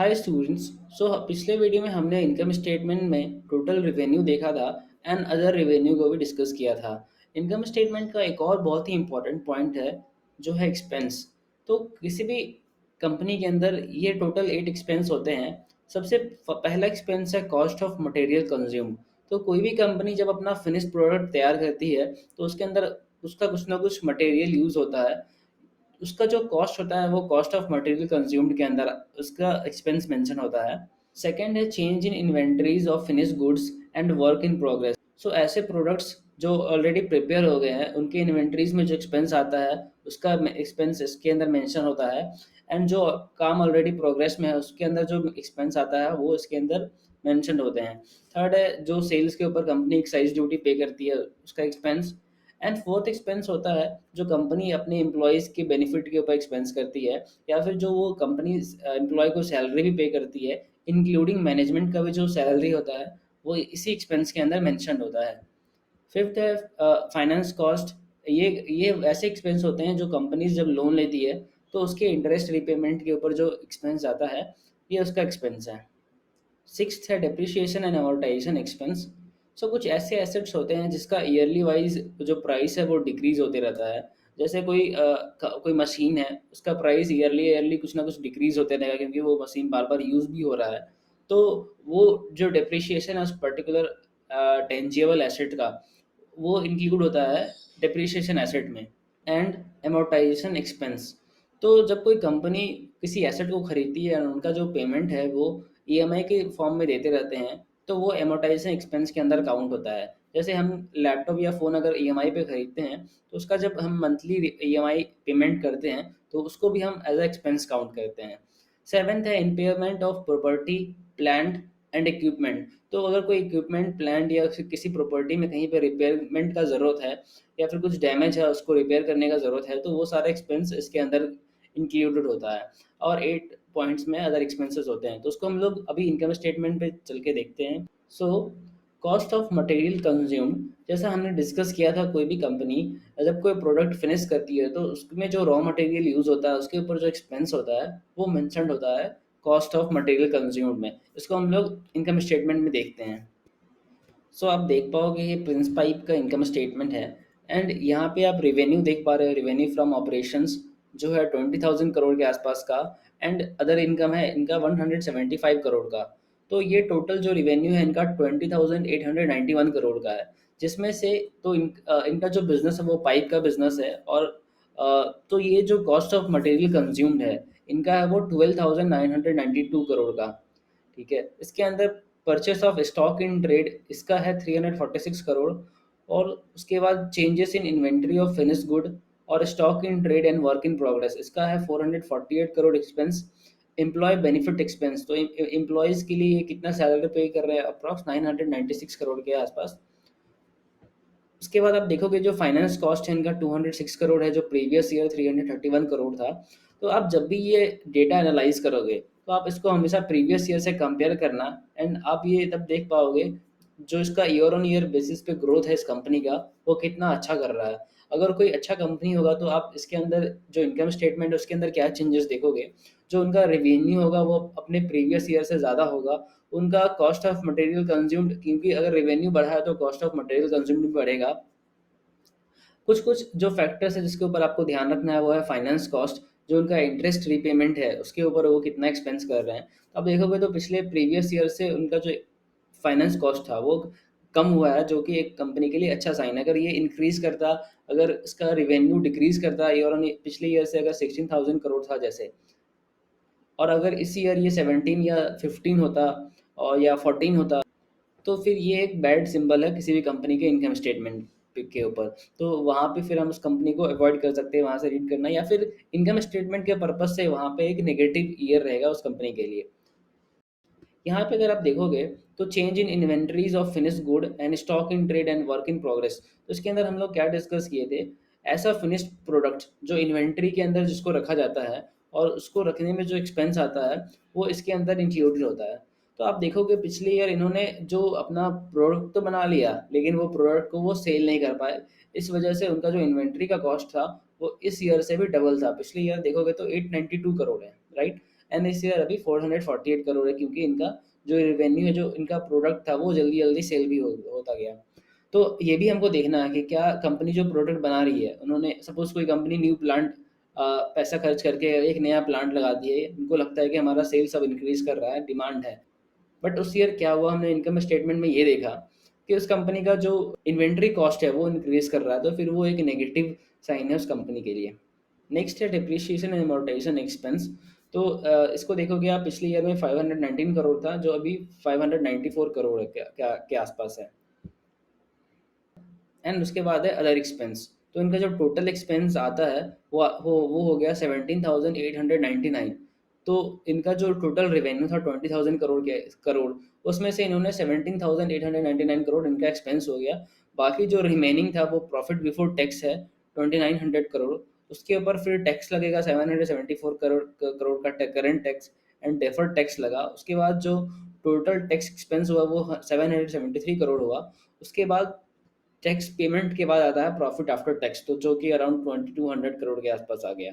Hi students. पिछले video में हमने इनकम स्टेटमेंट में टोटल रेवेन्यू देखा था एंड अदर रेवेन्यू को भी डिस्कस किया था। इनकम स्टेटमेंट का एक और बहुत ही इंपॉर्टेंट पॉइंट है जो है एक्सपेंस। तो किसी भी कंपनी के अंदर ये टोटल 8 एक्सपेंस होते हैं। सबसे पहला एक्सपेंस है कॉस्ट ऑफ मटेरियल कंज्यूम। तो कोई भी कंपनी जब अपना फिनिश प्रोडक्ट तैयार करती है तो उसके अंदर उसका कुछ ना कुछ मटेरियल यूज़ होता है। उसका जो कॉस्ट होता है वो कॉस्ट ऑफ मटेरियल कंज्यूम्ड के अंदर उसका एक्सपेंस मेंशन होता है। सेकंड है change in inventories of finish goods and work in progress. ऐसे प्रोडक्ट्स जो ऑलरेडी प्रिपेयर हो गए हैं उनके इन्वेंटरीज में जो एक्सपेंस आता है उसका एक्सपेंस इसके अंदर मेंशन होता है। एंड जो काम ऑलरेडी प्रोग्रेस में है उसके अंदर जो एक्सपेंस आता है वो इसके अंदर मेंशन होते हैं। थर्ड है जो सेल्स के ऊपर कंपनी एक्साइज ड्यूटी पे करती है उसका एक्सपेंस। एंड फोर्थ एक्सपेंस होता है जो कंपनी अपने एम्प्लॉयज़ के बेनिफिट के ऊपर एक्सपेंस करती है, या फिर जो वो कंपनी एम्प्लॉय को सैलरी भी पे करती है, इंक्लूडिंग मैनेजमेंट का भी जो सैलरी होता है वो इसी एक्सपेंस के अंदर मेंशन होता है। फिफ्थ है फाइनेंस कॉस्ट। ये ऐसे एक्सपेंस होते हैं जो कंपनीज जब लोन लेती है तो उसके इंटरेस्ट रिपेमेंट के ऊपर जो एक्सपेंस आता है ये उसका एक्सपेंस है। सिक्स्थ है डेप्रिसिएशन एंड अमोर्टाइजेशन एक्सपेंस। कुछ ऐसे एसेट्स होते हैं जिसका ईयरली वाइज जो प्राइस है वो डिक्रीज होते रहता है। जैसे कोई मशीन है उसका प्राइस ईयरली ईयरली कुछ ना कुछ डिक्रीज होते रहेगा क्योंकि वो मशीन बार बार यूज़ भी हो रहा है। तो वो जो डेप्रिसिएशन है उस पर्टिकुलर टेंजिबल एसेट का वो इंक्लूड होता है डेप्रिसिएशन एसेट में। And amortization expense. तो जब कोई कंपनी किसी एसेट को खरीदती है और उनका जो पेमेंट है वो ईएमआई के फॉर्म में देते रहते हैं तो वो amortization एक्सपेंस के अंदर काउंट होता है। जैसे हम लैपटॉप या फ़ोन अगर ईएमआई पे खरीदते हैं तो उसका जब हम मंथली ईएमआई पेमेंट करते हैं तो उसको भी हम एज अ एक्सपेंस काउंट करते हैं। सेवेंथ है impairment of property, plant and equipment. तो अगर कोई इक्विपमेंट, प्लांट या फिर किसी प्रॉपर्टी में कहीं पे रिपेयरमेंट का ज़रूरत है या फिर कुछ डैमेज है उसको रिपेयर करने का ज़रूरत है तो वो सारा एक्सपेंस इसके अंदर इंक्लूडेड होता है। और 8 पॉइंट्स में अदर एक्सपेंसेस होते हैं तो उसको हम लोग अभी इनकम स्टेटमेंट पे चल के देखते हैं। So cost of material consume, जैसा हमने डिस्कस किया था कोई भी कंपनी जब कोई प्रोडक्ट फिनिश करती है तो उसमें जो रॉ मटेरियल यूज़ होता है उसके ऊपर जो एक्सपेंस होता है वो मेंशन्ड होता है कॉस्ट ऑफ मटेरियल कंज्यूम्ड में। इसको हम लोग इनकम स्टेटमेंट में देखते हैं। आप देख पाओगे ये प्रिंस पाइप का इनकम स्टेटमेंट है। एंड यहाँ पे आप रेवेन्यू देख पा रहे हो, रेवेन्यू फ्रॉम ऑपरेशंस जो है 20,000 करोड़ के आसपास का। एंड अदर इनकम है इनका 175 करोड़ का। तो ये टोटल जो रेवेन्यू है इनका 20,891 करोड़ का है। जिसमें से इनका जो बिजनेस है वो पाइप का बिजनेस है। और तो ये जो कॉस्ट ऑफ मटेरियल कंज्यूम्ड है इनका है वो 12,992 करोड़ का। ठीक है, इसके अंदर purchase of stock in trade इसका है 346 करोड़। और उसके बाद changes in inventory of finish good और stock in trade and work in progress इसका है 448 crore expense. Employ benefit expense, तो एम्प्लॉयज़ के लिए ये कितना सैलरी पे कर रहे हैं, अप्रॉक्स 996 करोड़ के आसपास। उसके बाद आप देखोगे जो फाइनेंस कॉस्ट है इनका 206 करोड़ है जो प्रीवियस ईयर 331 करोड़ था। तो आप जब भी ये डेटा एनालाइज करोगे तो आप इसको हमेशा प्रीवियस ईयर से कंपेयर करना। एंड आप ये तब देख पाओगे जो इसका ईयर ऑन ईयर बेसिस पे ग्रोथ है इस कंपनी का वो कितना अच्छा कर रहा है। अगर कोई अच्छा कंपनी होगा तो आप इसके अंदर जो इनकम स्टेटमेंट है उसके अंदर क्या चेंजेस देखोगे। जो उनका रेवेन्यू होगा वो अपने प्रीवियस ईयर से ज़्यादा होगा। उनका कॉस्ट ऑफ मटेरियल कंज्यूम्ड, क्योंकि अगर रेवेन्यू बढ़ा है तो कॉस्ट ऑफ मटेरियल कंज्यूम्ड भी बढ़ेगा। कुछ कुछ जो फैक्टर्स है जिसके ऊपर आपको ध्यान रखना है वो है फाइनेंस कॉस्ट। जो उनका इंटरेस्ट रीपेमेंट है उसके ऊपर वो कितना एक्सपेंस कर रहे हैं। तो आप देखोगे तो पिछले प्रीवियस ईयर से उनका जो फाइनेंस कॉस्ट था वो कम हुआ है जो कि एक कंपनी के लिए अच्छा साइन है। अगर ये इंक्रीज करता, अगर इसका रिवेन्यू डिक्रीज करता ईयर ऑन पिछले ईयर से अगर 16,000 करोड़ था जैसे, और अगर इस ईयर ये 17 या 15 होता और या 14 होता तो फिर ये एक बैड सिंबल है किसी भी कंपनी के इनकम स्टेटमेंट के ऊपर। तो वहाँ पे फिर हम उस कंपनी को अवॉइड कर सकते हैं वहाँ से रीड करना, या फिर इनकम स्टेटमेंट के पर्पज से वहाँ पे एक नेगेटिव ईयर रहेगा उस कंपनी के लिए। यहाँ पे अगर आप देखोगे तो change in inventories of finish good and stock in trade and work in progress, तो इसके अंदर हम लोग क्या डिस्कस किए थे। ऐसा फिनिश्ड प्रोडक्ट जो इन्वेंट्री के अंदर जिसको रखा जाता है और उसको रखने में जो एक्सपेंस आता है वो इसके अंदर इंक्लूडेड होता है। तो आप देखोगे पिछले ईयर इन्होंने जो अपना प्रोडक्ट तो बना लिया लेकिन वो प्रोडक्ट को वो सेल नहीं कर पाए। इस वजह से उनका जो इन्वेंट्री का कॉस्ट था वो इस ईयर से भी डबल था। पिछले ईयर देखोगे तो 892 करोड़ है, राइट। एंड इस ईयर अभी 448 करोड़ है, क्योंकि इनका जो रेवेन्यू है, जो इनका प्रोडक्ट था, वो जल्दी जल्दी सेल भी होता गया। तो ये भी हमको देखना है कि क्या कंपनी जो प्रोडक्ट बना रही है, उन्होंने सपोज कोई कंपनी न्यू प्लांट पैसा खर्च करके एक नया प्लांट लगा दिए, उनको लगता है कि हमारा सेल्स अब इंक्रीज कर रहा है, डिमांड है। बट उस ईयर क्या हुआ, हमने इनकम स्टेटमेंट में ये देखा कि उस कंपनी का जो इन्वेंट्री कॉस्ट है वो इंक्रीज कर रहा है, तो फिर वो एक नेगेटिव साइन है उस कंपनी के लिए। नेक्स्ट है डिप्रिशिएशन एंड अमोर्टाइजेशन एक्सपेंस। तो इसको देखोगे आप, पिछले ईयर में 519 करोड़ था, जो अभी 594 करोड़ है, के आसपास है। एंड उसके बाद है अदर एक्सपेंस। तो इनका जो टोटल एक्सपेंस आता है वो हो गया 17,899। तो इनका जो टोटल रेवेन्यू था 20,000 करोड़, उसमें से इन्होंने 17,899 करोड़ इनका एक्सपेंस हो गया। बाकी जो रिमेनिंग था वो प्रॉफिट बिफोर टैक्स है 2,900 करोड़। उसके ऊपर फिर टैक्स लगेगा 774 करोड़ का current tax and deferred tax लगा। उसके बाद जो टोटल टैक्स एक्सपेंस हुआ वो 773 करोड़ हुआ। उसके बाद टैक्स पेमेंट के बाद आता है प्रॉफिट आफ्टर टैक्स, तो जो कि अराउंड 2,200 करोड़ के आसपास आ गया।